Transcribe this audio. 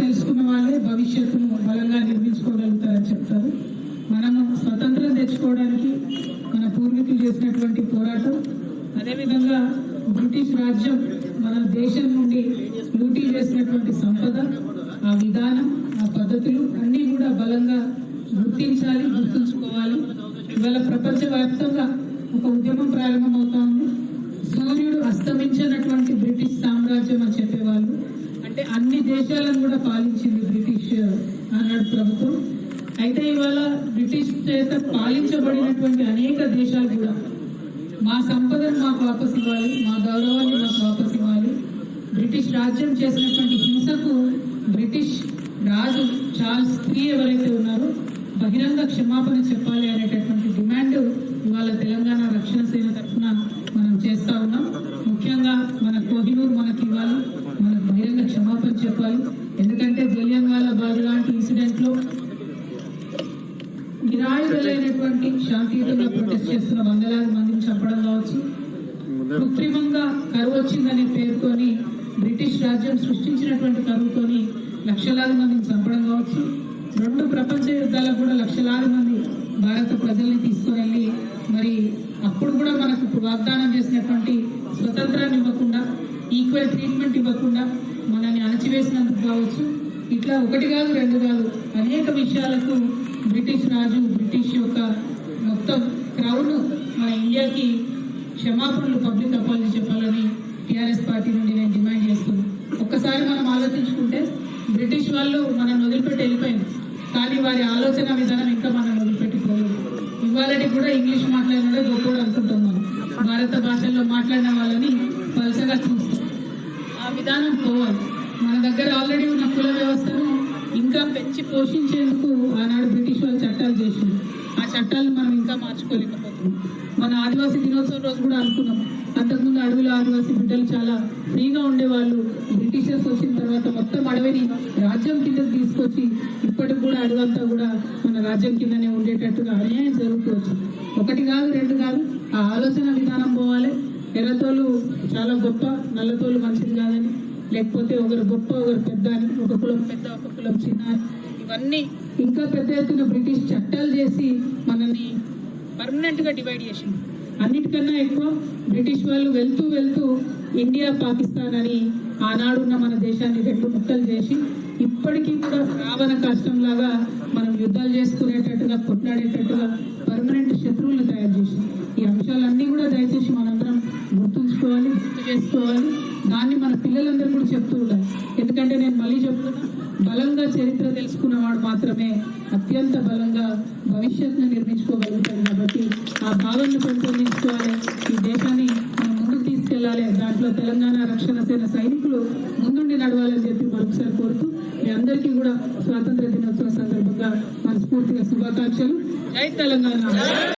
తెలుసుకున్న వాళ్ళే భవిష్యత్తును బలంగా నిర్మించుకోగలుగుతారని చెప్తారు. మనము స్వతంత్రం తెచ్చుకోవడానికి మన పూర్వీకులు చేసినటువంటి పోరాటం, అదేవిధంగా బ్రిటిష్ రాజ్యం మన దేశం నుండి లూటీ చేసినటువంటి సంపద, ఆ విధానం, ఆ పద్ధతులు అన్నీ కూడా బలంగా గుర్తించాలి, గుర్తుంచుకోవాలి. ఇవాళ ప్రపంచవ్యాప్తంగా ఒక ఉద్యమం ప్రారంభమవుతా ఉంది. సూర్యుడు అస్తమించినటువంటి బ్రిటిష్ సామ్రాజ్యం అని చెప్పేవాళ్ళు. అంటే అన్ని దేశాలను కూడా పాలించింది బ్రిటిష్ ఆనాడు ప్రభుత్వం. అయితే ఇవాళ బ్రిటిష్ చేత పాలించబడినటువంటి అనేక దేశాలు కూడా మా సంపదను మాకు వాపసు ఇవ్వాలి, మా గౌరవాన్ని మాకు వాపసు ఇవ్వాలి, బ్రిటిష్ రాజ్యం చేసినటువంటి హింసకు బ్రిటిష్ రాజు చార్ల్స్ III ఎవరైతే ఉన్నారో బహిరంగ క్షమాపణ చెప్పాలి అనేటటువంటి డిమాండ్ ఇవాళ తెలంగాణ రక్షణ సేన తరఫున మనం చేస్తా ఉన్నాం. ముఖ్యంగా మన కోహినూర్ మనకి ఇవ్వాలి, మనకు బహిరంగ క్షమాపణ చెప్పాలి. ఎందుకంటే జలియన్వాలా బాగ్ లాంటి ఇన్సిడెంట్ లో నిరాయుధులైనటువంటి శాంతియుతంగా ప్రొటెస్ట్ చేస్తున్న వందలాది మందిని చంపడం కావచ్చు, కృత్రిమంగా కరువు వచ్చిందనే పేరుతోని బ్రిటిష్ రాజ్యం సృష్టించినటువంటి కరువుతోని లక్షలాది మందిని చంపడం కావచ్చు, 2 ప్రపంచ యుద్ధాలకు కూడా లక్షలాది మంది భారత ప్రజల్ని తీసుకుని వెళ్ళి మరి అప్పుడు కూడా మనకు వాగ్దానం చేసినటువంటి స్వతంత్రాన్ని ఇవ్వకుండా, ఈక్వల్ ట్రీట్మెంట్ ఇవ్వకుండా మనల్ని అణచివేసినందుకు కావచ్చు. ఇట్లా 1 కాదు 2 కాదు అనేక విషయాలకు బ్రిటిష్ రాజు, బ్రిటిష్ యొక్క మొత్తం క్రౌడ్ మన ఇండియాకి క్షమాపణలు, పబ్లిక్ అపాలజీ చెప్పాలని టీఆర్ఎస్ పార్టీ నుండి నేను డిమాండ్ చేస్తున్నాను. ఒక్కసారి మనం ఆలోచించుకుంటే బ్రిటిష్ వాళ్ళు మనం వదిలిపెట్టి వెళ్ళిపోయింది, కానీ వారి ఆలోచన విధానం ఇంకా మనం వదిలిపెట్టిపోలేదు. ఇవాళకి కూడా ఇంగ్లీష్ మాట్లాడినదే గొప్ప అనుకుంటాం. మనం భారత భాషల్లో మాట్లాడిన వాళ్ళని పలసగా చూస్తాం. ఆ విధానం పోవాలి. మన దగ్గర ఆల్రెడీ ఉన్న కుల వ్యవస్థను ఇంకా పెంచి పోషించేందుకు ఆనాడు బ్రిటిష్ వాళ్ళు చట్టాలు చేసింది. ఆ చట్టాలను మనం ఇంకా మార్చుకోలేకపోతున్నాం. మన ఆదివాసీ దినోత్సవం రోజు కూడా అనుకున్నాం, అంతకుముందు అడవిలో ఆదివాసీ బిడ్డలు చాలా ఫ్రీగా ఉండేవాళ్ళు. బ్రిటిషర్స్ వచ్చిన తర్వాత మొత్తం అడవిని రాజ్యం కింద తీసుకొచ్చి ఇప్పటికి కూడా అడవంతా కూడా మన రాజ్యం కిందనే ఉండేటట్టుగా అన్యాయం జరుగుతూ 1 కాదు 2 కాదు. ఆ ఆలోచన విధానం పోవాలి. ఎర్రతోలు చాలా గొప్ప, నల్లతోలు మంచిది కాదని, లేకపోతే ఒకరు గొప్ప ఒకరు పెద్ద అని, ఒక కులం పెద్ద ఒక కులం చిన్న, ఇవన్నీ ఇంకా పెద్ద ఎత్తున బ్రిటిష్ చట్టాలు చేసి మనల్ని పర్మనెంట్ గా డివైడ్ చేసింది. అన్నిటికన్నా ఎక్కువ బ్రిటిష్ వాళ్ళు వెళ్తూ వెళ్తూ ఇండియా పాకిస్తాన్ అని ఆనాడున్న మన దేశాన్ని 2 ముక్కలు చేసి ఇప్పటికీ కూడా రావణ కష్టంలాగా మనం యుద్ధాలు చేసుకునేటట్టుగా, కొట్లాడేటట్టుగా పర్మనెంట్ శత్రువులను తయారు చేసి, ఈ అంశాలన్నీ కూడా దయచేసి మనందరం గుర్తుంచుకోవాలి, గుర్తు చేసుకోవాలి. దాన్ని మన పిల్లలందరూ కూడా చెప్తూ ఉండాలి. ఎందుకంటే నేను మళ్ళీ చెప్తున్నా, బలంగా చరిత్ర తెలుసుకున్నవాడు మాత్రమే అత్యంత బలంగా భవిష్యత్తును నిర్మించుకోగలుగుతాడు. కాబట్టి ఆ భావనను పెంపొందించుకోవాలి, ఈ దేశాన్ని మనం ముందుకు తీసుకెళ్లాలి. దాంట్లో తెలంగాణ రక్షణ సేన సైనికులు ముందుండి నడవాలని చెప్పి మరొకసారి కోరుతూ మీ అందరికీ కూడా స్వాతంత్ర దినోత్సవం సందర్భంగా మనస్ఫూర్తిగా శుభాకాంక్షలు. జై తెలంగాణ.